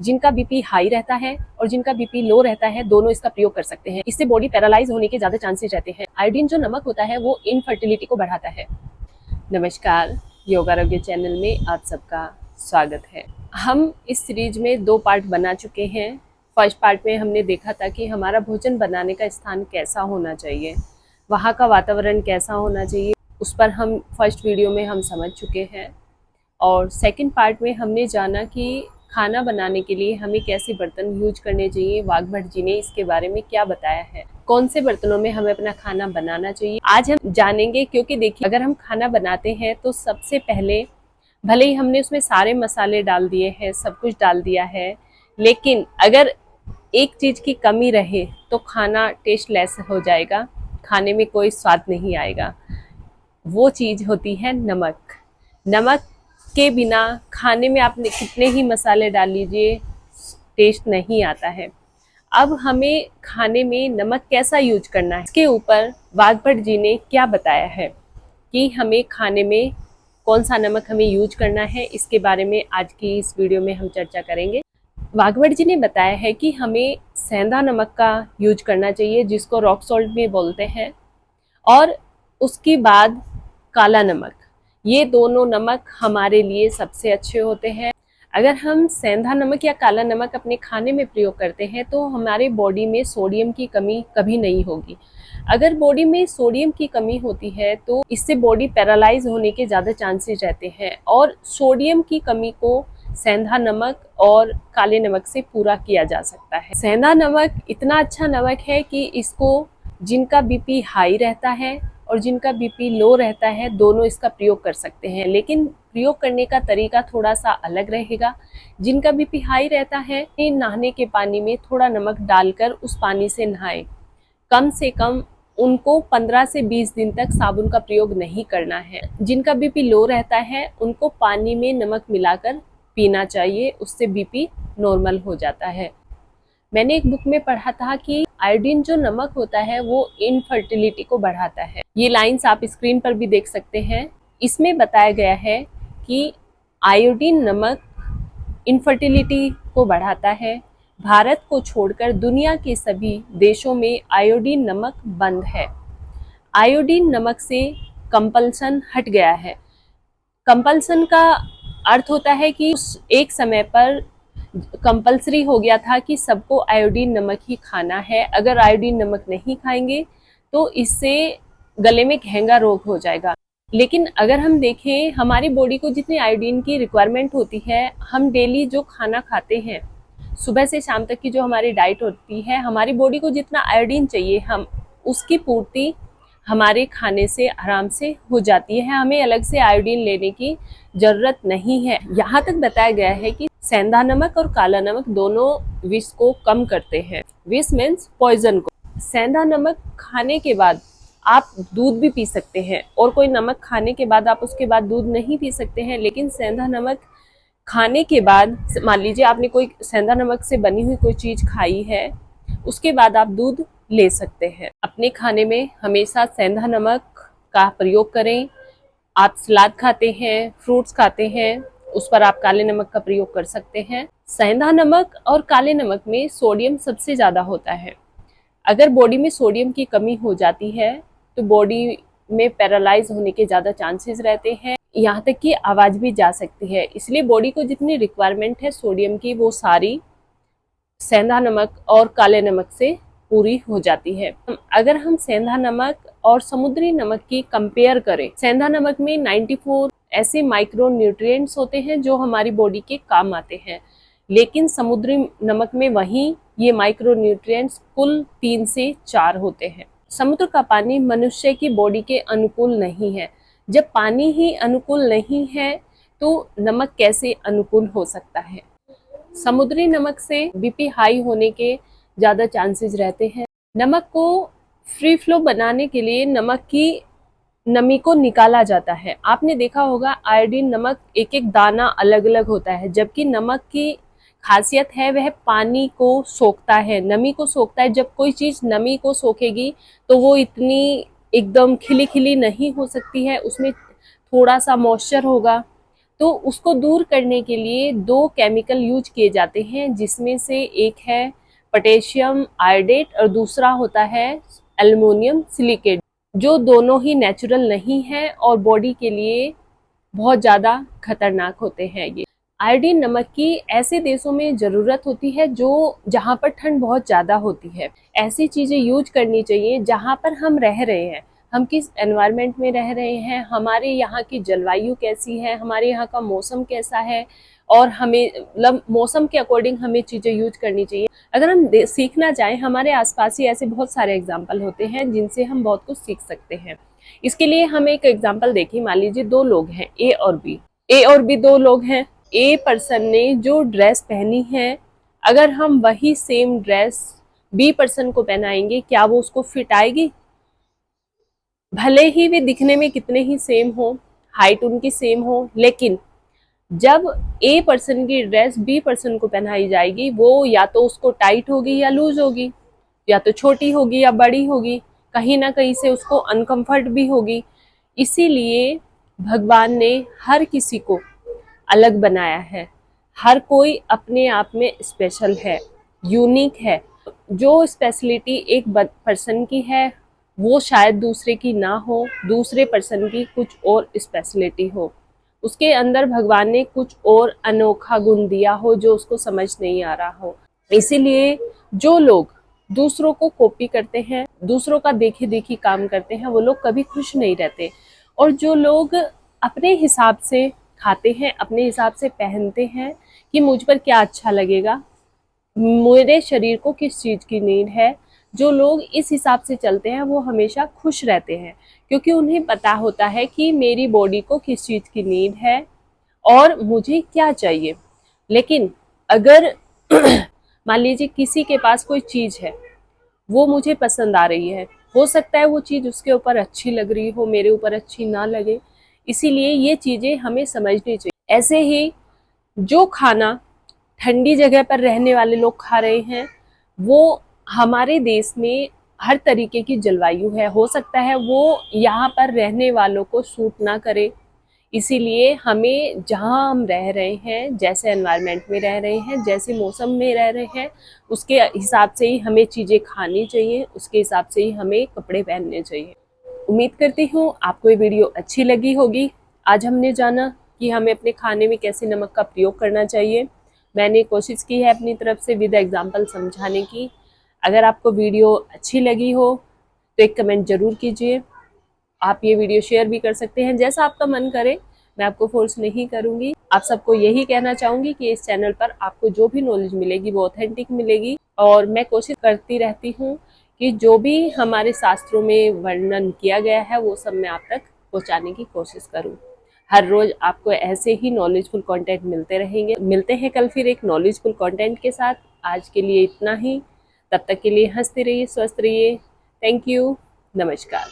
जिनका BP high रहता है और जिनका बीपी लो रहता है, दोनों इसका प्रयोग कर सकते हैं। इससे बॉडी पैरालाइज होने के ज्यादा चांसेस रहते हैं। आयोडीन जो नमक होता है वो इनफर्टिलिटी को बढ़ाता है। नमस्कार, योग आरोग्य चैनल में आप सबका स्वागत है। हम इस सीरीज में 2 पार्ट बना चुके हैं। फर्स्ट पार्ट में हमने देखा था कि हमारा भोजन बनाने का स्थान कैसा होना चाहिए, वहाँ का वातावरण कैसा होना चाहिए, उस पर हम फर्स्ट वीडियो में हम समझ चुके हैं। और सेकंड पार्ट में हमने जाना कि खाना बनाने के लिए हमें कैसे बर्तन यूज करने चाहिए। वाघ भट्ट जी ने इसके बारे में क्या बताया है, कौन से बर्तनों में हमें अपना खाना बनाना चाहिए, आज हम जानेंगे। क्योंकि देखिए, अगर हम खाना बनाते हैं तो सबसे पहले भले ही हमने उसमें सारे मसाले डाल दिए हैं, सब कुछ डाल दिया है, लेकिन अगर एक चीज की कमी रहे तो खाना टेस्टलेस हो जाएगा, खाने में कोई स्वाद नहीं आएगा। वो चीज होती है नमक। नमक के बिना खाने में आपने कितने ही मसाले डाल लीजिए, टेस्ट नहीं आता है। अब हमें खाने में नमक कैसा यूज करना है, इसके ऊपर वाघ भट्ट जी ने क्या बताया है कि हमें खाने में कौन सा नमक हमें यूज करना है, इसके बारे में आज की इस वीडियो में हम चर्चा करेंगे। वाघ भट्ट जी ने बताया है कि हमें सेंधा नमक का यूज करना चाहिए, जिसको रॉक सॉल्ट में बोलते हैं, और उसके बाद काला नमक। ये दोनों नमक हमारे लिए सबसे अच्छे होते हैं। अगर हम सेंधा नमक या काला नमक अपने खाने में प्रयोग करते हैं तो हमारे बॉडी में सोडियम की कमी कभी नहीं होगी। अगर बॉडी में सोडियम की कमी होती है तो इससे बॉडी पैरालाइज होने के ज़्यादा चांसेस रहते हैं, और सोडियम की कमी को सेंधा नमक और काले नमक से पूरा किया जा सकता है। सेंधा नमक इतना अच्छा नमक है कि इसको जिनका बीपी हाई रहता है और जिनका बीपी लो रहता है, दोनों इसका प्रयोग कर सकते हैं, लेकिन प्रयोग करने का तरीका थोड़ा सा अलग रहेगा। जिनका बीपी हाई रहता है, नहाने के पानी में थोड़ा नमक डालकर उस पानी से नहाएं। कम से कम उनको 15 से 20 दिन तक साबुन का प्रयोग नहीं करना है। जिनका बीपी लो रहता है उनको पानी में नमक मिलाकर पीना चाहिए, उससे बीपी नॉर्मल हो जाता है। मैंने एक बुक में पढ़ा था कि आयोडीन जो नमक होता है वो इनफर्टिलिटी को बढ़ाता है। ये लाइंस आप स्क्रीन पर भी देख सकते हैं। इसमें बताया गया है कि आयोडीन नमक इनफर्टिलिटी को बढ़ाता है। भारत को छोड़कर दुनिया के सभी देशों में आयोडीन नमक बंद है। आयोडीन नमक से कंपल्सन हट गया है। कंपल्सन का अर्थ होता है कि उस एक समय पर कंपल्सरी हो गया था कि सबको आयोडीन नमक ही खाना है। अगर आयोडीन नमक नहीं खाएंगे तो इससे गले में घेंगा रोग हो जाएगा। लेकिन अगर हम देखें, हमारी बॉडी को जितनी आयोडीन की रिक्वायरमेंट होती है, हम डेली जो खाना खाते हैं, सुबह से शाम तक की जो हमारी डाइट होती है, हमारी बॉडी को जितना आयोडीन चाहिए, हम उसकी पूर्ति हमारे खाने से आराम से हो जाती है। हमें अलग से आयोडीन लेने की जरूरत नहीं है। यहाँ तक बताया गया है कि सेंधा नमक और काला नमक दोनों विष को कम करते हैं। विष मीन्स पॉइजन को। सेंधा नमक खाने के बाद आप दूध भी पी सकते हैं, और कोई नमक खाने के बाद आप उसके बाद दूध नहीं पी सकते हैं। लेकिन सेंधा नमक खाने के बाद, मान लीजिए आपने कोई सेंधा नमक से बनी हुई कोई चीज खाई है, उसके बाद आप दूध ले सकते हैं। अपने खाने में हमेशा सेंधा नमक का प्रयोग करें। आप सलाद खाते हैं, फ्रूट्स खाते हैं, उस पर आप काले नमक का प्रयोग कर सकते हैं। सेंधा नमक और काले नमक में सोडियम सबसे ज्यादा होता है। अगर बॉडी में सोडियम की कमी हो जाती है तो बॉडी में पैरालाइज होने के ज्यादा चांसेस रहते हैं, यहाँ तक कि आवाज भी जा सकती है। इसलिए बॉडी को जितनी रिक्वायरमेंट है सोडियम की, वो सारी सेंधा नमक और काले नमक से पूरी हो जाती है। अगर हम सेंधा नमक और समुद्री नमक की कंपेयर करें, सेंधा नमक में 94 ऐसे माइक्रो न्यूट्रिएंट्स होते हैं जो हमारी बॉडी के काम आते हैं, लेकिन समुद्री नमक में वहीं ये माइक्रो न्यूट्रिएंट्स कुल 3 से 4 होते हैं। समुद्र का पानी मनुष्य की बॉडी के अनुकूल नहीं है। जब पानी ही अनुकूल नहीं है तो नमक कैसे अनुकूल हो सकता है। समुद्री नमक से बीपी हाई होने के ज्यादा चांसेस रहते हैं। नमक को फ्री फ्लो बनाने के लिए नमक की नमी को निकाला जाता है। आपने देखा होगा आयोडीन नमक एक एक दाना अलग अलग होता है, जबकि नमक की खासियत है वह पानी को सोखता है, नमी को सोखता है। जब कोई चीज नमी को सोखेगी तो वो इतनी एकदम खिली खिली नहीं हो सकती है, उसमें थोड़ा सा मॉइस्चर होगा। तो उसको दूर करने के लिए दो केमिकल यूज किए जाते हैं, जिसमें से एक है पोटेशियम आयोडेट और दूसरा होता है एल्युमिनियम सिलिकेट, जो दोनों ही नेचुरल नहीं है और बॉडी के लिए बहुत ज़्यादा खतरनाक होते हैं। ये आयोडीन नमक की ऐसे देशों में ज़रूरत होती है जो जहाँ पर ठंड बहुत ज़्यादा होती है। ऐसी चीज़ें यूज करनी चाहिए जहाँ पर हम रह रहे हैं, हम किस एनवायरनमेंट में रह रहे हैं, हमारे यहाँ की जलवायु कैसी है, हमारे यहाँ का मौसम कैसा है, और हमें मतलब मौसम के अकॉर्डिंग हमें चीज़ें यूज करनी चाहिए। अगर हम सीखना चाहें, हमारे आसपास ही ऐसे बहुत सारे एग्जाम्पल होते हैं जिनसे हम बहुत कुछ सीख सकते हैं। इसके लिए हम एक एग्जाम्पल देखें। मान लीजिए दो लोग हैं, ए और बी। ए और बी दो लोग हैं। ए पर्सन ने जो ड्रेस पहनी है, अगर हम वही सेम ड्रेस बी पर्सन को पहनाएंगे, क्या वो उसको फिट आएगी? भले ही वे दिखने में कितने ही सेम हो, हाइट उनकी सेम हो, लेकिन जब ए पर्सन की ड्रेस बी पर्सन को पहनाई जाएगी, वो या तो उसको टाइट होगी या लूज होगी, या तो छोटी होगी या बड़ी होगी, कहीं ना कहीं से उसको अनकंफर्ट भी होगी। इसीलिए भगवान ने हर किसी को अलग बनाया है। हर कोई अपने आप में स्पेशल है, यूनिक है। जो स्पेशलिटी एक पर्सन की है वो शायद दूसरे की ना हो, दूसरे पर्सन की कुछ और स्पेशलिटी हो, उसके अंदर भगवान ने कुछ और अनोखा गुण दिया हो जो उसको समझ नहीं आ रहा हो। इसीलिए जो लोग दूसरों को कॉपी करते हैं, दूसरों का देखे देखी काम करते हैं, वो लोग कभी खुश नहीं रहते। और जो लोग अपने हिसाब से खाते हैं, अपने हिसाब से पहनते हैं कि मुझ पर क्या अच्छा लगेगा, मेरे शरीर को किस चीज़ की नीड है, जो लोग इस हिसाब से चलते हैं वो हमेशा खुश रहते हैं, क्योंकि उन्हें पता होता है कि मेरी बॉडी को किस चीज़ की नीड है और मुझे क्या चाहिए। लेकिन अगर मान लीजिए किसी के पास कोई चीज़ है, वो मुझे पसंद आ रही है, हो सकता है वो चीज़ उसके ऊपर अच्छी लग रही हो, मेरे ऊपर अच्छी ना लगे। इसीलिए ये चीज़ें हमें समझनी चाहिए। ऐसे ही जो खाना ठंडी जगह पर रहने वाले लोग खा रहे हैं, वो हमारे देश में हर तरीके की जलवायु है, हो सकता है वो यहाँ पर रहने वालों को सूट ना करे। इसीलिए हमें जहाँ हम रह रहे हैं, जैसे एनवायरनमेंट में रह रहे हैं, जैसे मौसम में रह रहे हैं, उसके हिसाब से ही हमें चीज़ें खानी चाहिए, उसके हिसाब से ही हमें कपड़े पहनने चाहिए। उम्मीद करती हूँ आपको ये वीडियो अच्छी लगी होगी। आज हमने जाना कि हमें अपने खाने में कैसे नमक का प्रयोग करना चाहिए। मैंने कोशिश की है अपनी तरफ से विद एग्जाम्पल समझाने की। अगर आपको वीडियो अच्छी लगी हो तो एक कमेंट जरूर कीजिए। आप ये वीडियो शेयर भी कर सकते हैं, जैसा आपका मन करे। मैं आपको फोर्स नहीं करूंगी। आप सबको यही कहना चाहूंगी कि इस चैनल पर आपको जो भी नॉलेज मिलेगी वो ऑथेंटिक मिलेगी, और मैं कोशिश करती रहती हूँ कि जो भी हमारे शास्त्रों में वर्णन किया गया है वो सब मैं आप तक पहुँचाने की कोशिश करूँ। हर रोज आपको ऐसे ही नॉलेजफुल कंटेंट मिलते रहेंगे। मिलते हैं कल फिर एक नॉलेजफुल कंटेंट के साथ। आज के लिए इतना ही। तब तक के लिए हंसते रहिए, स्वस्थ रहिए। Thank you. नमस्कार।